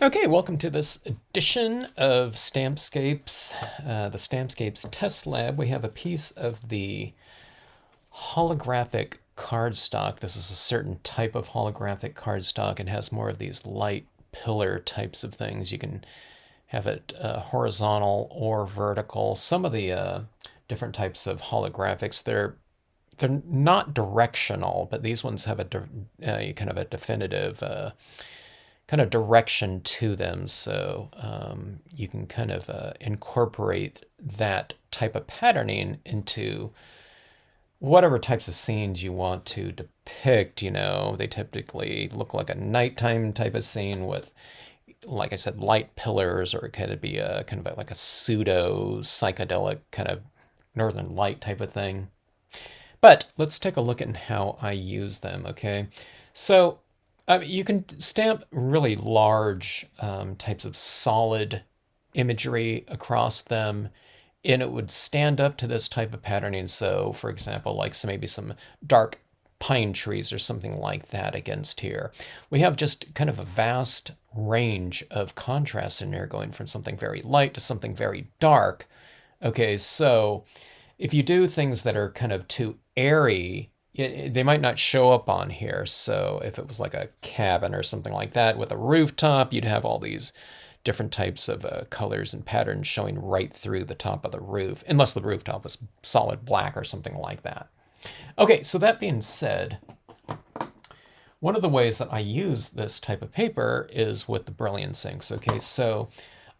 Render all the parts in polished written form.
Okay, welcome to this edition of Stampscapes, the Stampscapes test lab. We have a piece of the holographic cardstock. This is a certain type of holographic cardstock. It has more of these light pillar types of things. You can have it horizontal or vertical. Some of the different types of holographics, they're not directional, but these ones have a kind of a definitive kind of direction to them. So you can kind of incorporate that type of patterning into whatever types of scenes you want to depict. They typically look like a nighttime type of scene with, like I said, light pillars, or it could be a kind of like a pseudo psychedelic kind of northern light type of thing. But let's take a look at how I use them, okay? So you can stamp really large types of solid imagery across them, and it would stand up to this type of patterning. So, for example, like maybe some dark pine trees or something like that against here. We have just kind of a vast range of contrast in there, going from something very light to something very dark. Okay, so if you do things that are kind of too airy, they might not show up on here. So if it was like a cabin or something like that with a rooftop, you'd have all these different types of colors and patterns showing right through the top of the roof, unless the rooftop was solid black or something like that. Okay, so that being said, one of the ways that I use this type of paper is with the Brilliance inks. Okay, so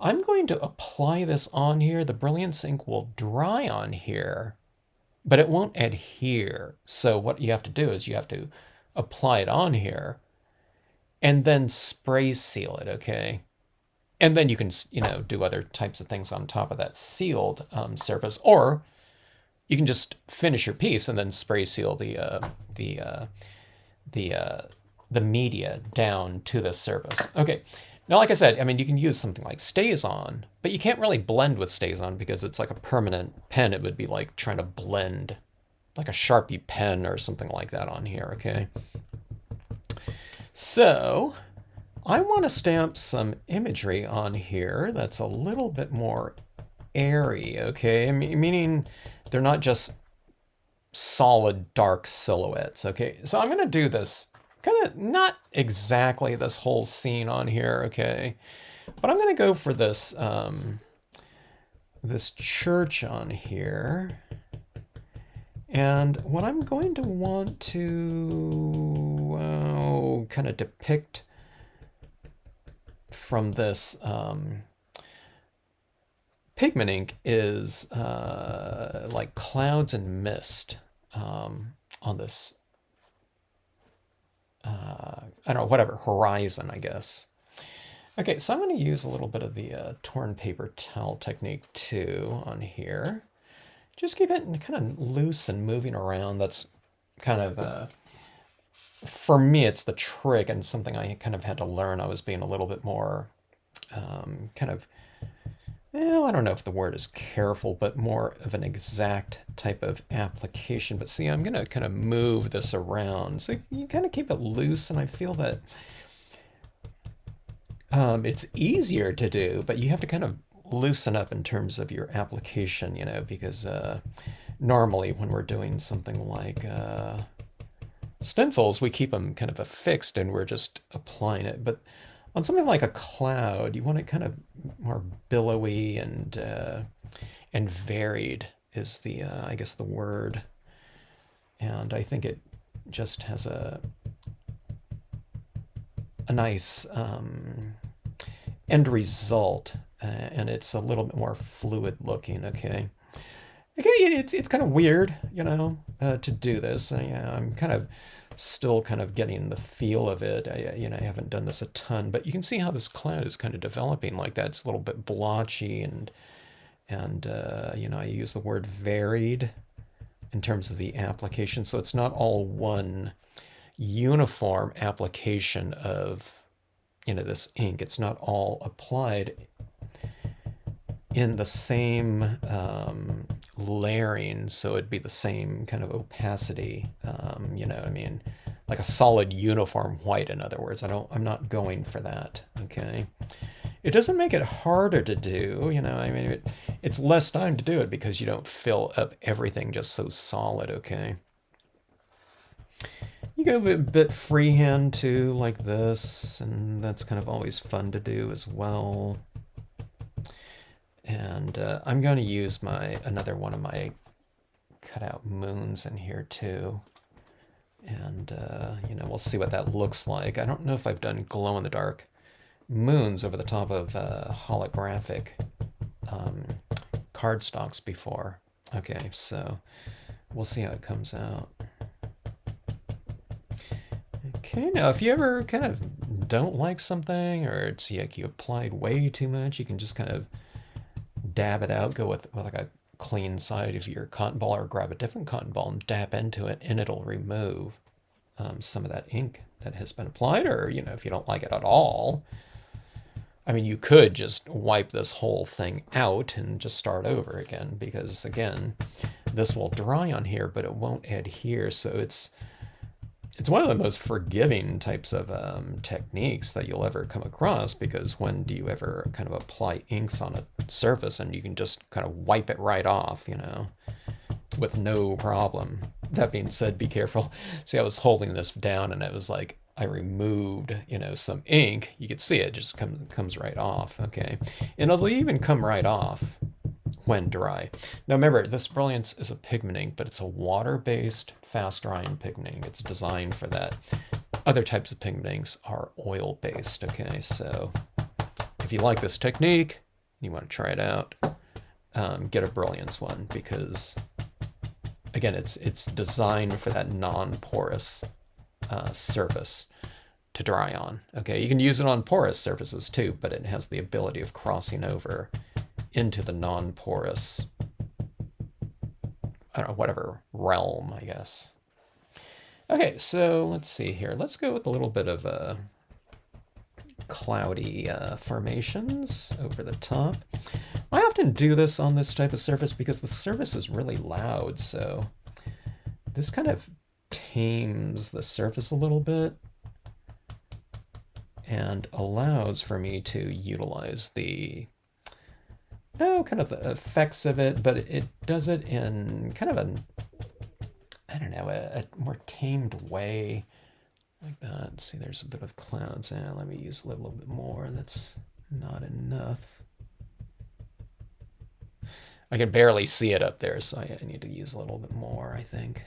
I'm going to apply this on here. The Brilliance ink will dry on here, but it won't adhere. So what you have to do is you have to apply it on here and then spray seal it, okay? And then you can, do other types of things on top of that sealed surface, or you can just finish your piece and then spray seal the the media down to the surface. Okay. Now, like I said, I mean, you can use something like StazOn, but you can't really blend with StazOn because it's like a permanent pen. It would be like trying to blend like a Sharpie pen or something like that on here, okay? So I want to stamp some imagery on here that's a little bit more airy, okay? Meaning they're not just solid dark silhouettes, okay? So I'm going to do this kind of not exactly this whole scene on here, okay? But I'm going to go for this church on here. And what I'm going to want to kind of depict from this pigment ink is like clouds and mist on this, I don't know, whatever, horizon, I guess. Okay, so I'm going to use a little bit of the torn paper towel technique too on here. Just keep it kind of loose and moving around. That's kind of, for me, it's the trick and something I kind of had to learn. I was being a little bit more kind of, well, I don't know if the word is careful, but more of an exact type of application. But see, I'm going to kind of move this around. So you kind of keep it loose, and I feel that it's easier to do, but you have to kind of loosen up in terms of your application, because normally when we're doing something like stencils, we keep them kind of affixed and we're just applying it. But on something like a cloud, you want it kind of more billowy and varied is the I guess the word. And I think it just has a nice end result, and it's a little bit more fluid looking. Okay, it's kind of weird, to do this. I'm kind of still kind of getting the feel of it. I haven't done this a ton, but you can see how this cloud is kind of developing like that. It's a little bit blotchy, and I use the word varied in terms of the application, so it's not all one uniform application of this ink. It's not all applied in the same layering, so it'd be the same kind of opacity. You know what I mean? like a solid uniform white, in other words. I'm not going for that, okay? It doesn't make it harder to do, you know, I mean, it's less time to do it because you don't fill up everything just so solid, okay? You go a bit freehand too, like this, and that's kind of always fun to do as well. And I'm going to use another one of my cutout moons in here too. And, you know, we'll see what that looks like. I don't know if I've done glow-in-the-dark moons over the top of holographic cardstocks before. Okay, so we'll see how it comes out. Okay, now if you ever kind of don't like something, or it's like you applied way too much, you can just kind of dab it out, go with like a clean side of your cotton ball, or grab a different cotton ball and dab into it, and it'll remove some of that ink that has been applied. Or, you know, if you don't like it at all, I mean, you could just wipe this whole thing out and just start over again, because again, this will dry on here, but it won't adhere. So it's one of the most forgiving types of techniques that you'll ever come across, because when do you ever kind of apply inks on a surface and you can just kind of wipe it right off, you know, with no problem? That being said, be careful. See, I was holding this down and it was like I removed, you know, some ink. You could see it just comes right off, okay? And it'll even come right off when dry. Now remember, this Brilliance is a pigment ink, but it's a water-based, fast-drying pigment ink. It's designed for that. Other types of pigment inks are oil-based, okay? So if you like this technique, you want to try it out, get a Brilliance one, because again, it's designed for that non-porous surface to dry on, okay? You can use it on porous surfaces too, but it has the ability of crossing over into the non-porous, I don't know, whatever realm, I guess. Okay, so let's see here. Let's go with a little bit of cloudy formations over the top. I often do this on this type of surface because the surface is really loud, so this kind of tames the surface a little bit and allows for me to utilize the kind of the effects of it, but it does it in kind of I don't know, a more tamed way, like that. See, there's a bit of clouds. Let me use a little bit more. That's not enough. I can barely see it up there, so I need to use a little bit more, I think.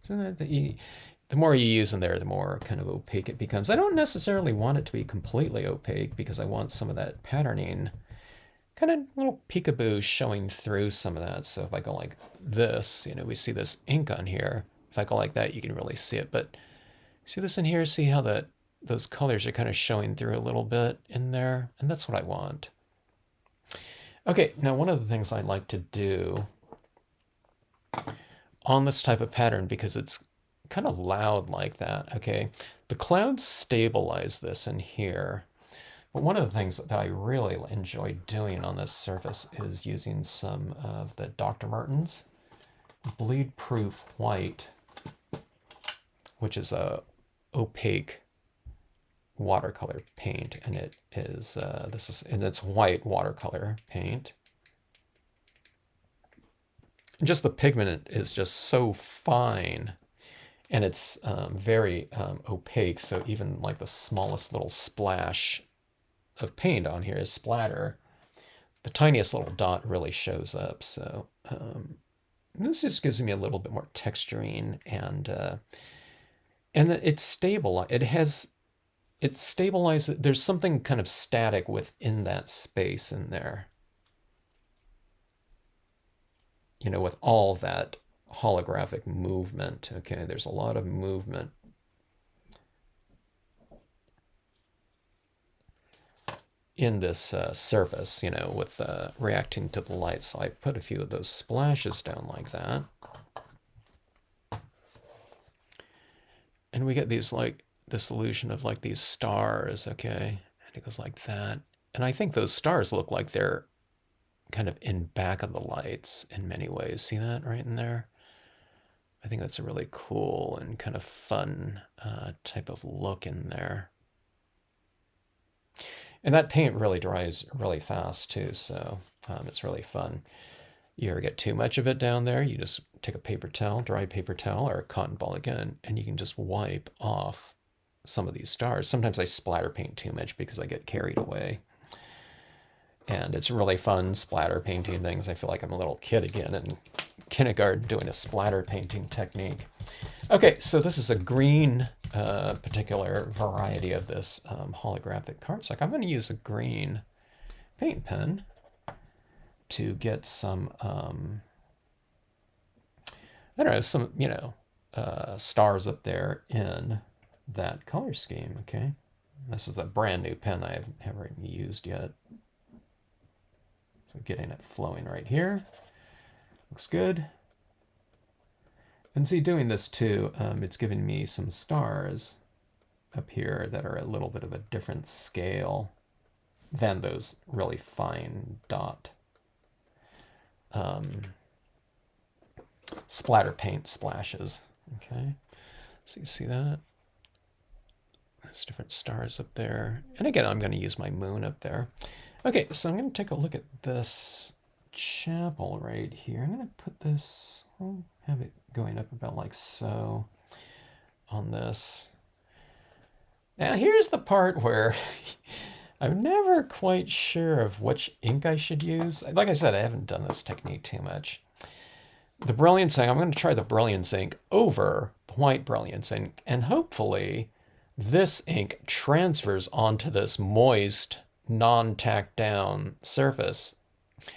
So that the more you use in there, the more kind of opaque it becomes. I don't necessarily want it to be completely opaque, because I want some of that patterning, kind of little peekaboo showing through some of that. So if I go like this, you know, we see this ink on here. If I go like that, you can really see it. But see this in here? See how those colors are kind of showing through a little bit in there? And that's what I want. Okay, now one of the things I like to do on this type of pattern, because it's kind of loud like that, okay, the clouds stabilize this in here. But one of the things that I really enjoy doing on this surface is using some of the Dr. Martens Bleed Proof White, which is a opaque watercolor paint, and it is and it's white watercolor paint. And just the pigment is just so fine, and it's very opaque. So even like the smallest little splash of paint on here is splatter. The tiniest little dot really shows up. So this just gives me a little bit more texturing, and it's stable. It stabilizes. There's something kind of static within that space in there, you know, with all that holographic movement. Okay, there's a lot of movement in this surface, you know, with reacting to the light. So I put a few of those splashes down like that. And we get these, like, this illusion of like these stars, okay? And it goes like that. And I think those stars look like they're kind of in back of the lights in many ways. See that right in there? I think that's a really cool and kind of fun type of look in there. And that paint really dries really fast too, so it's really fun. You ever get too much of it down there, you just take a paper towel, dry paper towel, or a cotton ball again, and you can just wipe off some of these stars. Sometimes I splatter paint too much because I get carried away. And it's really fun splatter painting things. I feel like I'm a little kid again in kindergarten doing a splatter painting technique. Okay, so this is a green particular variety of this holographic cardstock. I'm going to use a green paint pen to get some, I don't know, some, stars up there in that color scheme, okay? This is a brand new pen I haven't used yet. So getting it flowing right here. Looks good. And see, doing this too, it's giving me some stars up here that are a little bit of a different scale than those really fine dot splatter paint splashes. Okay, so you see that? There's different stars up there. And again, I'm going to use my moon up there. Okay, so I'm going to take a look at this chapel right here. I'm going to put this, I'll have it going up about like so on this. Now here's the part where I'm never quite sure of which ink I should use. Like I said, I haven't done this technique too much. The Brilliance ink, I'm going to try the Brilliance ink over the white Brilliance ink, and hopefully this ink transfers onto this moist, non-tacked down surface.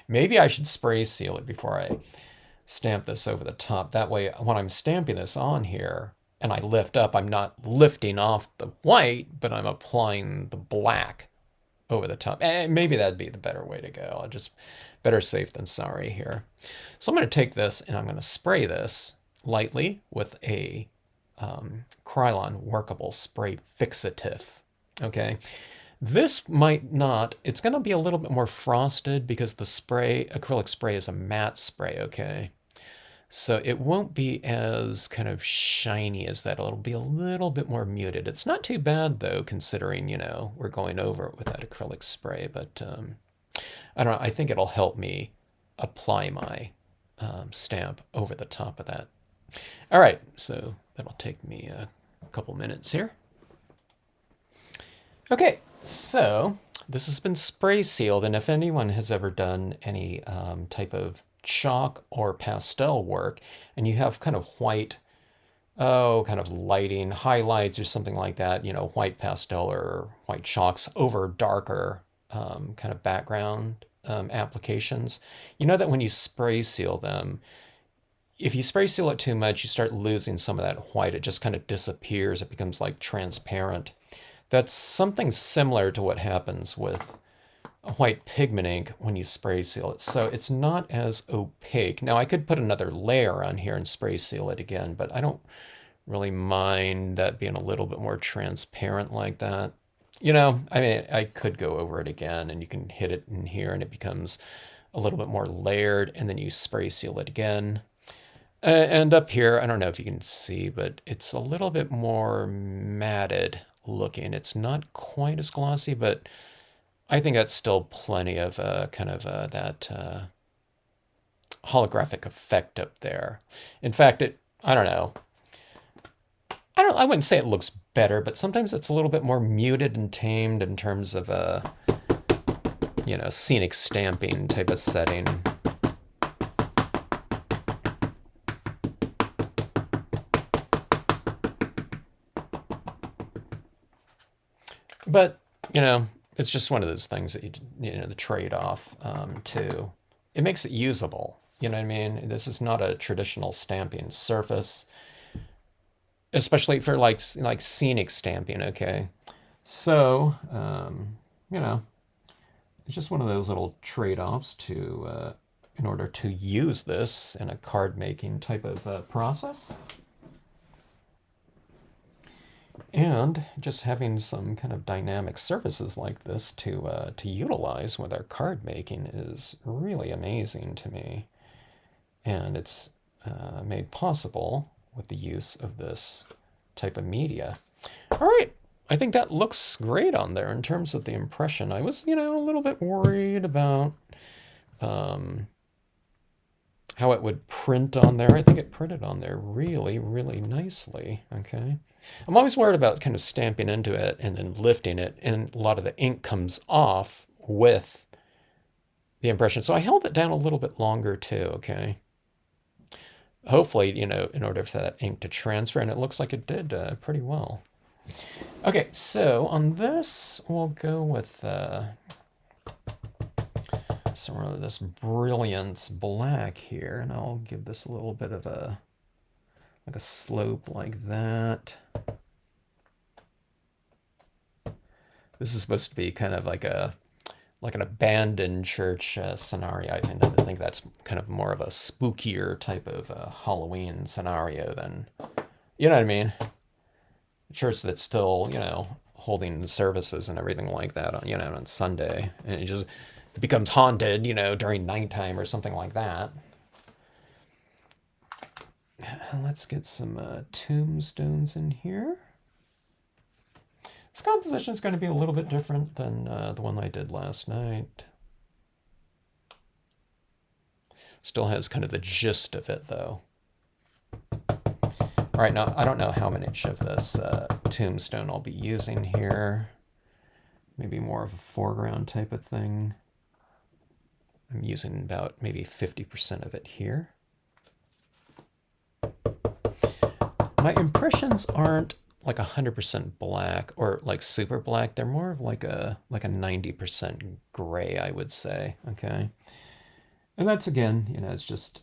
Maybe I should spray seal it before I stamp this over the top. That way, when I'm stamping this on here and I lift up, I'm not lifting off the white, but I'm applying the black over the top. And maybe that'd be the better way to go. I'll just better safe than sorry here. So I'm going to take this and I'm going to spray this lightly with a Krylon workable spray fixative. Okay. This might not, it's going to be a little bit more frosted because the spray, acrylic spray, is a matte spray, okay? So it won't be as kind of shiny as that. It'll be a little bit more muted. It's not too bad, though, considering, we're going over it with that acrylic spray. But I don't know, I think it'll help me apply my stamp over the top of that. All right, so that'll take me a couple minutes here. Okay, so this has been spray sealed, and if anyone has ever done any type of chalk or pastel work, and you have kind of white, kind of lighting, highlights or something like that, white pastel or white chalks over darker kind of background applications, you know that when you spray seal them, if you spray seal it too much, you start losing some of that white. It just kind of disappears. It becomes like transparent. That's something similar to what happens with a white pigment ink when you spray seal it. So it's not as opaque. Now I could put another layer on here and spray seal it again, but I don't really mind that being a little bit more transparent like that. I mean, I could go over it again and you can hit it in here and it becomes a little bit more layered, and then you spray seal it again. And up here, I don't know if you can see, but it's a little bit more matted looking. It's not quite as glossy, but I think that's still plenty of kind of that holographic effect up there. In fact, I don't know. I wouldn't say it looks better, but sometimes it's a little bit more muted and tamed in terms of a, scenic stamping type of setting. But, it's just one of those things that the trade-off too. It makes it usable. You know what I mean? This is not a traditional stamping surface, especially for like scenic stamping. Okay, so it's just one of those little trade-offs to in order to use this in a card making type of process. And just having some kind of dynamic surfaces like this to utilize with our card making is really amazing to me. And it's made possible with the use of this type of media. All right, I think that looks great on there in terms of the impression. I was, a little bit worried about how it would print on there. I think it printed on there really, really nicely, okay? I'm always worried about kind of stamping into it and then lifting it, and a lot of the ink comes off with the impression. So I held it down a little bit longer too, okay? Hopefully, in order for that ink to transfer, and it looks like it did pretty well. Okay, so on this, we'll go with some of this Brilliance Black here, and I'll give this a little bit of a slope like that. This is supposed to be kind of like an abandoned church scenario. I think that's kind of more of a spookier type of Halloween scenario than, you know what I mean? A church that's still, holding the services and everything like that on, on Sunday, and it becomes haunted, during nighttime or something like that. Let's get some tombstones in here. This composition is going to be a little bit different than the one I did last night. Still has kind of the gist of it, though. All right, now I don't know how much of this tombstone I'll be using here. Maybe more of a foreground type of thing. I'm using about maybe 50% of it here. My impressions aren't like 100% black or like super black. They're more of like a 90% gray, I would say. Okay, and that's again, it's just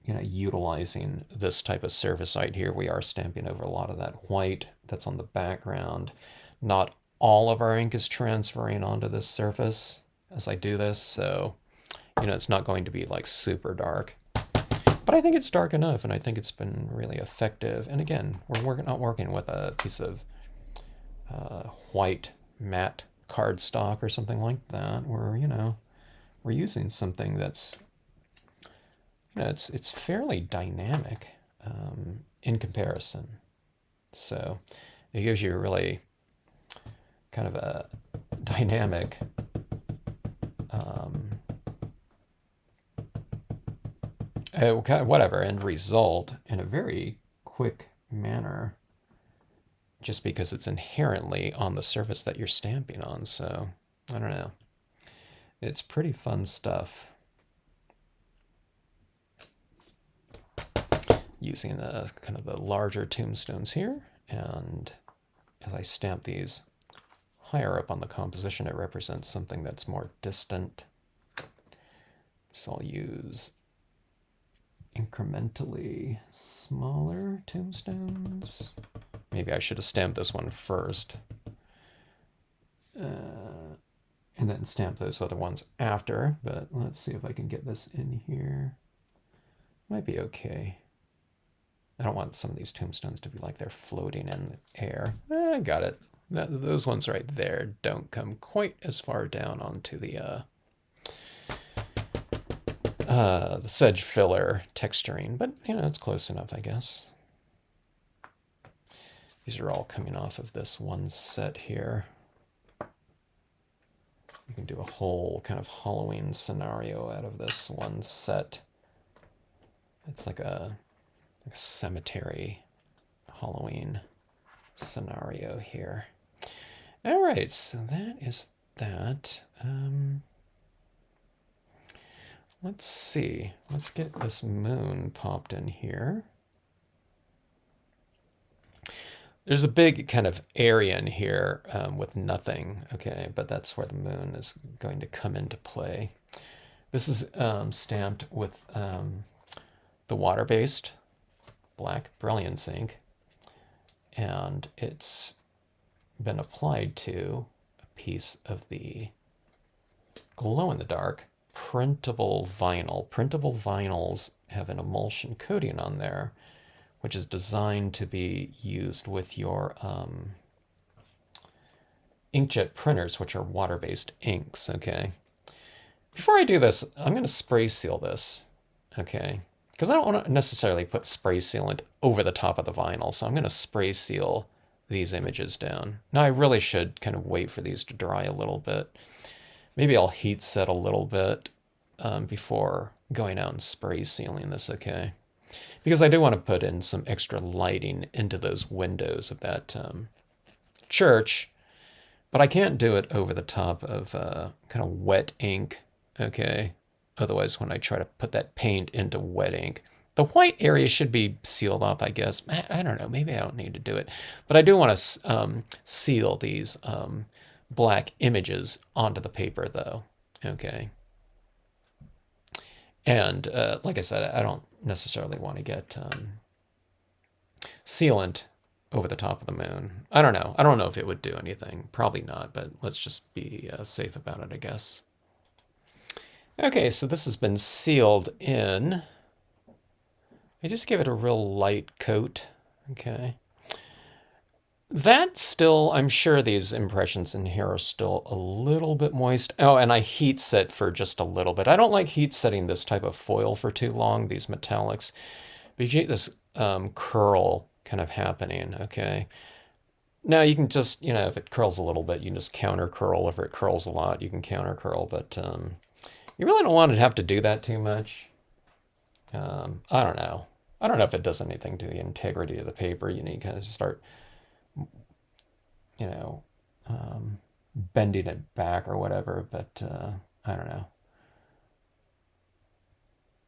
utilizing this type of surface right here. We are stamping over a lot of that white that's on the background. Not all of our ink is transferring onto this surface as I do this, so it's not going to be like super dark. But I think it's dark enough, and I think it's been really effective. And again, we're not working with a piece of white matte cardstock or something like that. We're using something that's, it's fairly dynamic in comparison. So it gives you really kind of a dynamic whatever end result in a very quick manner, just because it's inherently on the surface that you're stamping on. So I don't know, it's pretty fun stuff. Using kind of the larger tombstones here, and as I stamp these higher up on the composition, it represents something that's more distant. So I'll use incrementally smaller tombstones. Maybe I should have stamped this one first, and then stamp those other ones after, but let's see if I can get this in here. Might be okay. I don't want some of these tombstones to be like they're floating in the air. I got it. Those ones right there don't come quite as far down onto the sedge filler texturing, but it's close enough, I guess. These are all coming off of this one set here. You can do a whole kind of Halloween scenario out of this one set. It's like a cemetery Halloween scenario here. All right, so that is that. Let's see. Let's get this moon popped in here. There's a big kind of area in here with nothing, okay, but that's where the moon is going to come into play. This is stamped with the water-based black Brilliance ink, and it's been applied to a piece of the glow-in-the-dark printable vinyl. Printable vinyls have an emulsion coating on there, which is designed to be used with your inkjet printers, which are water-based inks, okay? Before I do this, I'm going to spray seal this, okay? because I don't want to necessarily put spray sealant over the top of the vinyl, so I'm going to spray seal these images down. Now I really should kind of wait for these to dry a little bit. Maybe I'll heat set a little bit before going out and spray sealing this, okay? Because I do want to put in some extra lighting into those windows of that church, but I can't do it over the top of kind of wet ink, okay? Otherwise, when I try to put that paint into wet ink, the white area should be sealed off, I guess. I don't know. Maybe I don't need to do it. But I do want to seal these black images onto the paper, though. Okay. And like I said, I don't necessarily want to get sealant over the top of the moon. I don't know. I don't know if it would do anything. Probably not, but let's just be safe about it, I guess. Okay, so this has been sealed in. I just gave it a real light coat. Okay. That still, I'm sure these impressions in here are still a little bit moist. Oh, and I heat set for just a little bit. I don't like heat setting this type of foil for too long, these metallics. But you get this curl kind of happening, okay? Now you can just, if it curls a little bit, you can just counter curl. If it curls a lot, you can counter curl. But you really don't want to have to do that too much. I don't know. I don't know if it does anything to the integrity of the paper. You need to kind of start, bending it back or whatever. But I don't know.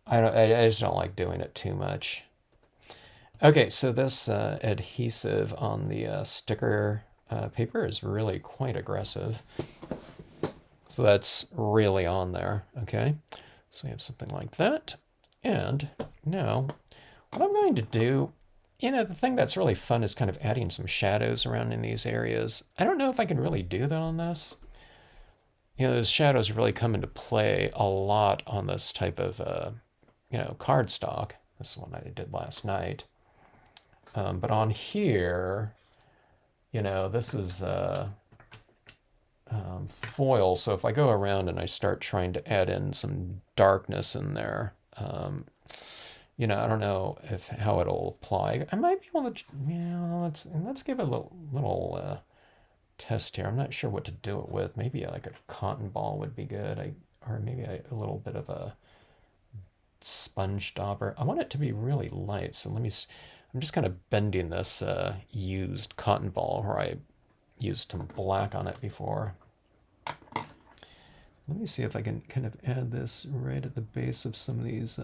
I just don't like doing it too much. Okay, so this adhesive on the sticker paper is really quite aggressive. So that's really on there, okay? So we have something like that. And now, what I'm going to do, the thing that's really fun is kind of adding some shadows around in these areas. I don't know if I can really do that on this. Those shadows really come into play a lot on this type of, cardstock. This is one I did last night. But on here, this is foil. So if I go around and I start trying to add in some darkness in there, I don't know how it'll apply. I might be able to, let's give it a little test here. I'm not sure what to do it with. Maybe like a cotton ball would be good. Or maybe a little bit of a sponge dauber. I want it to be really light. So I'm just kind of bending this used cotton ball where I used some black on it before. Let me see if I can kind of add this right at the base of some of these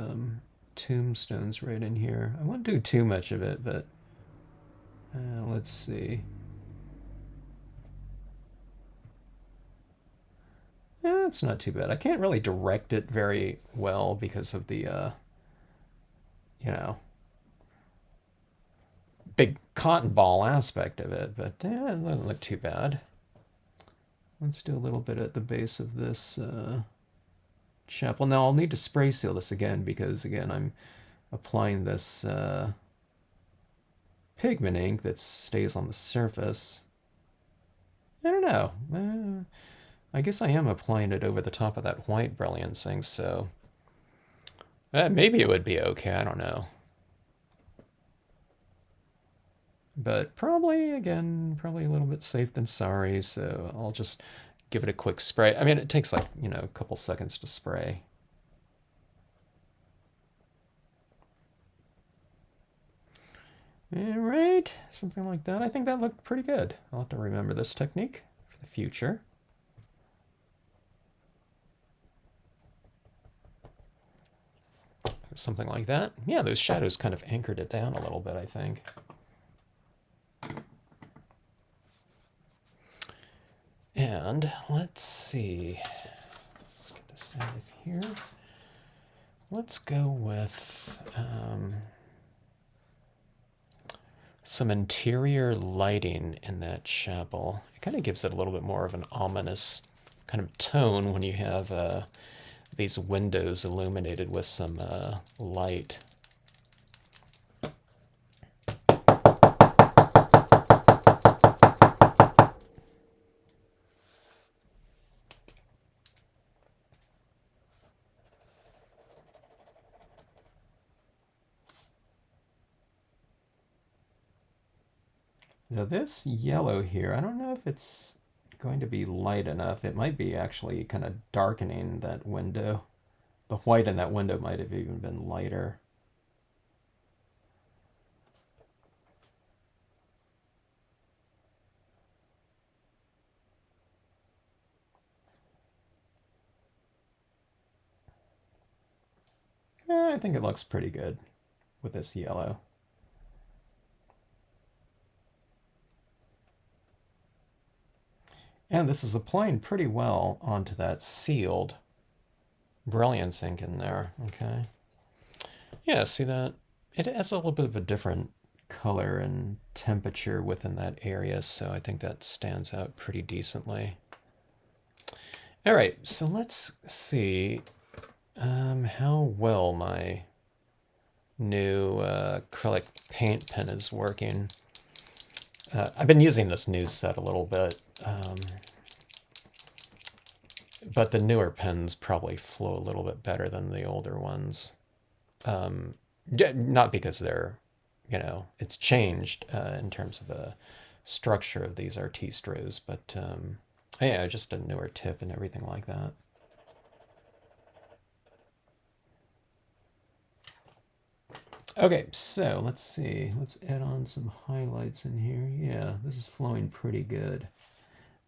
tombstones right in here. I won't do too much of it, but let's see. Yeah, it's not too bad. I can't really direct it very well because of the, big cotton ball aspect of it, but it doesn't look too bad. Let's do a little bit at the base of this chapel. Now I'll need to spray seal this again because, again, I'm applying this pigment ink that stays on the surface. I don't know. I guess I am applying it over the top of that white brilliance thing, so maybe it would be okay. I don't know. But probably a little bit safe than sorry, so I'll just give it a quick spray. I mean, it takes like, a couple seconds to spray. All right, something like that. I think that looked pretty good. I'll have to remember this technique for the future. Something like that. Yeah, those shadows kind of anchored it down a little bit, I think. And let's see. Let's get this out of here. Let's go with some interior lighting in that chapel. It kind of gives it a little bit more of an ominous kind of tone when you have these windows illuminated with some light. Now this yellow here, I don't know if it's going to be light enough. It might be actually kind of darkening that window. The white in that window might have even been lighter. I think it looks pretty good with this yellow. And this is applying pretty well onto that sealed Brilliance ink in there, okay? Yeah, see that? It has a little bit of a different color and temperature within that area, so I think that stands out pretty decently. All right, so let's see how well my new acrylic paint pen is working. I've been using this new set a little bit, but the newer pens probably flow a little bit better than the older ones. Not because they're, it's changed in terms of the structure of these artistros, but yeah, just a newer tip and everything like that. Okay, so let's see. Let's add on some highlights in here. Yeah, this is flowing pretty good.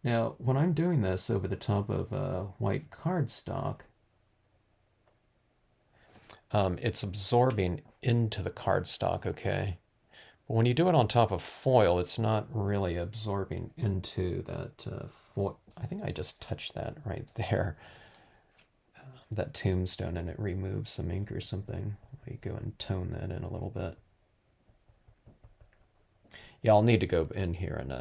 Now, when I'm doing this over the top of white cardstock, it's absorbing into the cardstock, okay? But when you do it on top of foil, it's not really absorbing into that foil. I think I just touched that right there, that tombstone, and it removes some ink or something. Let me go and tone that in a little bit. Yeah, I'll need to go in here and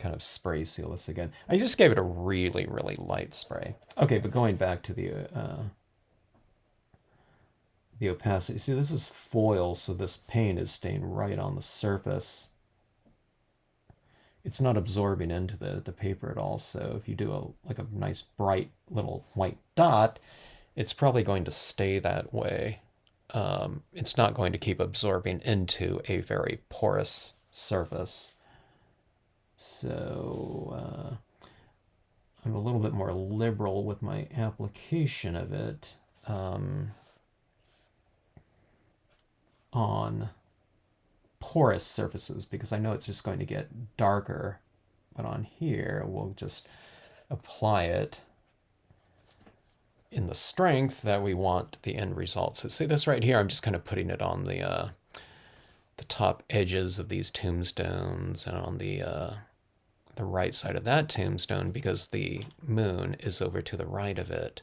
kind of spray seal this again. I just gave it a really, really light spray. Okay, but going back to the opacity. See, this is foil, so this paint is staying right on the surface. It's not absorbing into the paper at all, so if you do like a nice bright little white dot, it's probably going to stay that way. It's not going to keep absorbing into a very porous surface. So I'm a little bit more liberal with my application of it on porous surfaces because I know it's just going to get darker. But on here, we'll just apply it in the strength that we want the end result. So see this right here, I'm just kind of putting it on the top edges of these tombstones and on the right side of that tombstone because the moon is over to the right of it.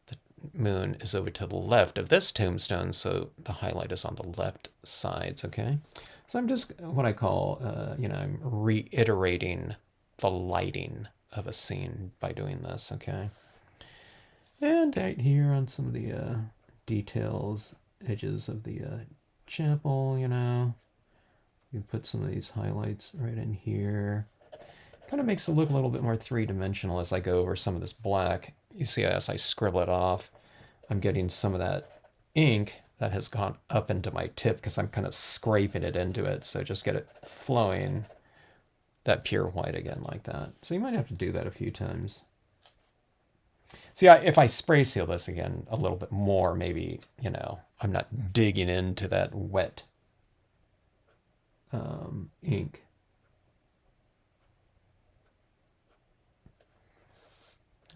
The moon is over to the left of this tombstone, so the highlight is on the left sides, okay? So I'm just what I call, I'm reiterating the lighting of a scene by doing this, okay? And right here on some of the details, edges of the chapel, you put some of these highlights right in here. Kind of makes it look a little bit more three-dimensional as I go over some of this black. You see as I scribble it off, I'm getting some of that ink that has gone up into my tip because I'm kind of scraping it into it. So just get it flowing that pure white again like that. So you might have to do that a few times. See, if I spray seal this again a little bit more, maybe, I'm not digging into that wet ink.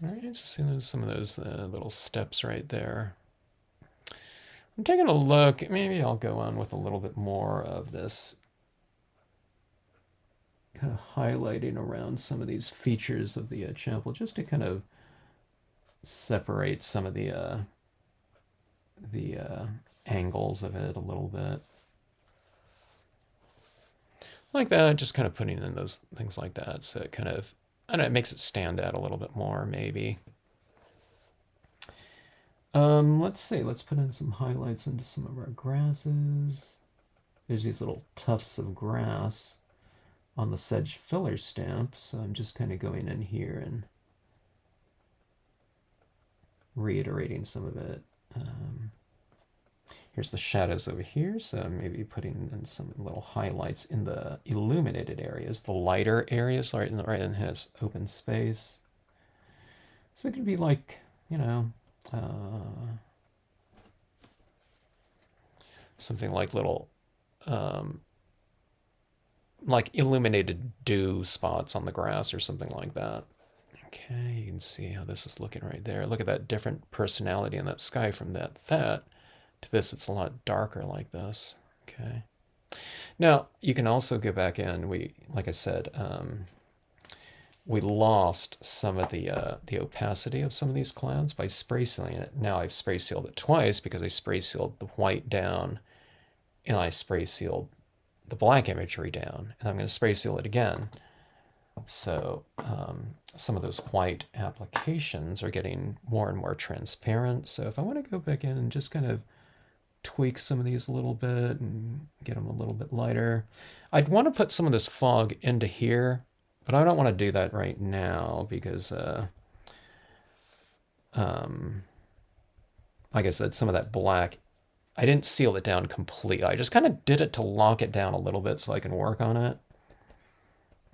All right, just see some of those little steps right there. I'm taking a look. Maybe I'll go on with a little bit more of this kind of highlighting around some of these features of the chapel just to kind of separate some of the angles of it a little bit. Like that, just kind of putting in those things like that. So it kind of, I don't know, it makes it stand out a little bit more, maybe. Let's see, let's put in some highlights into some of our grasses. There's these little tufts of grass on the sedge filler stamp, so I'm just kind of going in here and reiterating some of it. Here's the shadows over here, so maybe putting in some little highlights in the illuminated areas, the lighter areas, right in his open space. So it could be like, you know, something like little, like illuminated dew spots on the grass or something like that. Okay, you can see how this is looking right there. Look at that different personality in that sky from that to this. It's a lot darker like this. Okay. Now you can also go back in. Like I said, we lost some of the opacity of some of these clouds by spray sealing it. Now I've spray sealed it twice because I spray sealed the white down and I spray sealed the black imagery down, and I'm going to spray seal it again. So some of those white applications are getting more and more transparent. So if I want to go back in and just kind of tweak some of these a little bit and get them a little bit lighter, I'd want to put some of this fog into here, but I don't want to do that right now because, like I said, some of that black, I didn't seal it down completely. I just kind of did it to lock it down a little bit so I can work on it.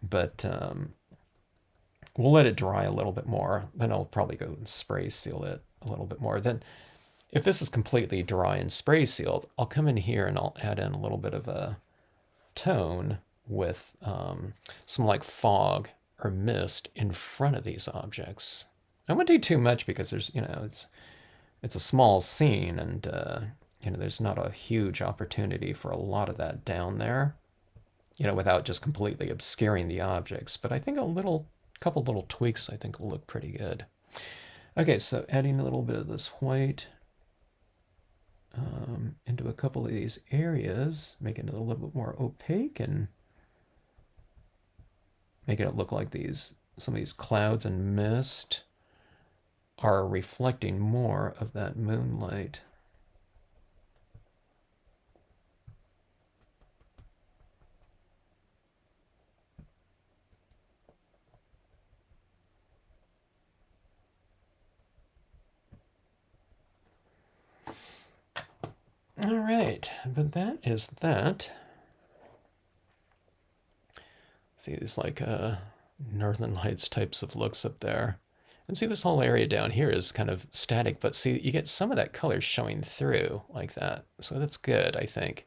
But we'll let it dry a little bit more. Then I'll probably go and spray seal it a little bit more. Then if this is completely dry and spray sealed, I'll come in here and I'll add in a little bit of a tone with some like fog or mist in front of these objects. I won't do too much because there's, it's a small scene and, there's not a huge opportunity for a lot of that down there, without just completely obscuring the objects. But I think couple little tweaks I think will look pretty good. Okay, so adding a little bit of this white into a couple of these areas, making it a little bit more opaque and making it look like some of these clouds and mist are reflecting more of that moonlight. All right, but that is that. See these like Northern Lights types of looks up there. And see this whole area down here is kind of static, but see you get some of that color showing through like that. So that's good, I think.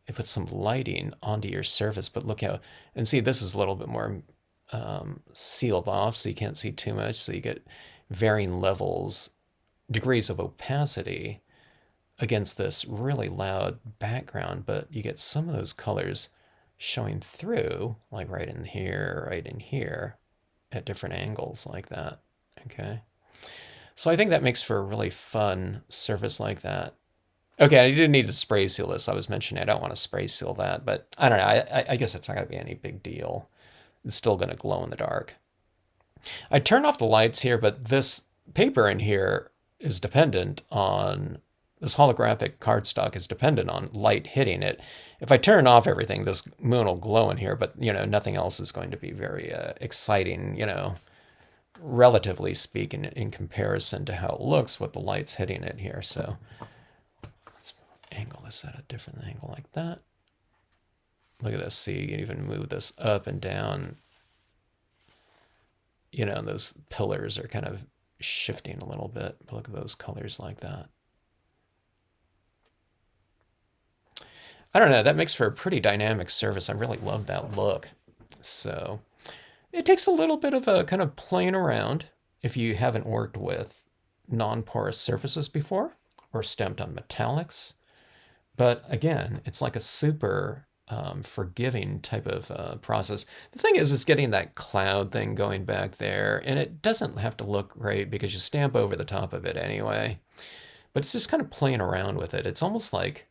It puts some lighting onto your surface, but look how, and see this is a little bit more sealed off so you can't see too much. So you get varying degrees of opacity against this really loud background, but you get some of those colors showing through, like right in here, at different angles like that. Okay. So I think that makes for a really fun surface like that. Okay, I didn't need to spray seal this. I was mentioning I don't want to spray seal that, but I don't know. I guess it's not going to be any big deal. It's still going to glow in the dark. I turned off the lights here, but this paper in here is dependent on, this holographic cardstock is dependent on light hitting it. If I turn off everything, this moon will glow in here, but, nothing else is going to be very exciting, relatively speaking, in comparison to how it looks with the lights hitting it here. So let's angle this at a different angle like that. Look at this. See, you can even move this up and down. Those pillars are kind of shifting a little bit. Look at those colors like that. I don't know, that makes for a pretty dynamic surface. I really love that look. So it takes a little bit of a kind of playing around if you haven't worked with non-porous surfaces before or stamped on metallics. But again, it's like a super forgiving type of process. The thing is getting that cloud thing going back there, and it doesn't have to look great because you stamp over the top of it anyway. But it's just kind of playing around with it. It's almost like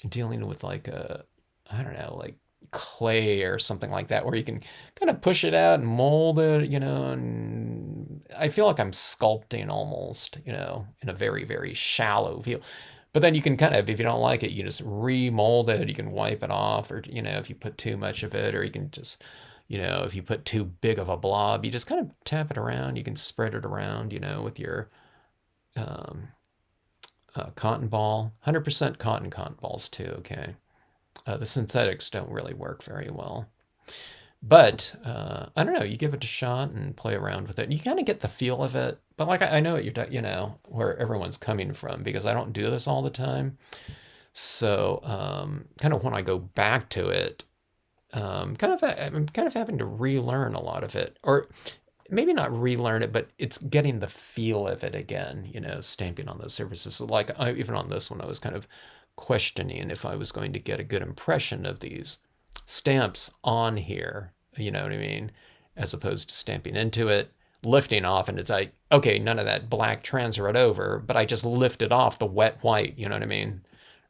dealing with like I don't know, like clay or something like that, where you can kind of push it out and mold it, and I feel like I'm sculpting almost, in a very, very shallow view. But then you can kind of, if you don't like it, you just remold it. You can wipe it off, or, if you put too much of it, or you can just, if you put too big of a blob, you just kind of tap it around. You can spread it around, with your cotton ball, 100% cotton balls too, okay. The synthetics don't really work very well. But I don't know. You give it a shot and play around with it. You kind of get the feel of it. But like I know what where everyone's coming from because I don't do this all the time. So kind of when I go back to it, I'm kind of having to relearn a lot of it, or maybe not relearn it, but it's getting the feel of it again. Stamping on those surfaces. So like even on this one, I was kind of questioning if I was going to get a good impression of these stamps on here, you know what I mean? As opposed to stamping into it, lifting off, and it's like, okay, none of that black transferred over, but I just lifted off the wet white, you know what I mean?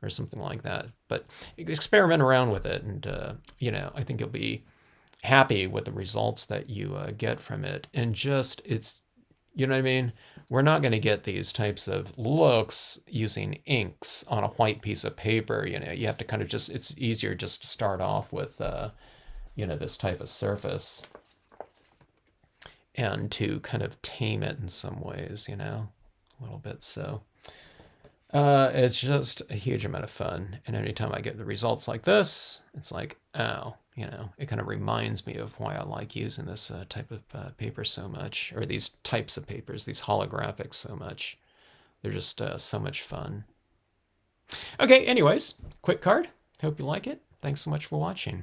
Or something like that. But experiment around with it, and, I think you'll be happy with the results that you get from it. And just, you know what I mean? We're not going to get these types of looks using inks on a white piece of paper. You have to kind of it's easier just to start off with, this type of surface and to kind of tame it in some ways, a little bit. So it's just a huge amount of fun. And anytime I get the results like this, it's like, oh, it kind of reminds me of why I like using this type of paper so much, or these types of papers, these holographics so much. They're just so much fun. Okay, anyways, quick card. Hope you like it. Thanks so much for watching.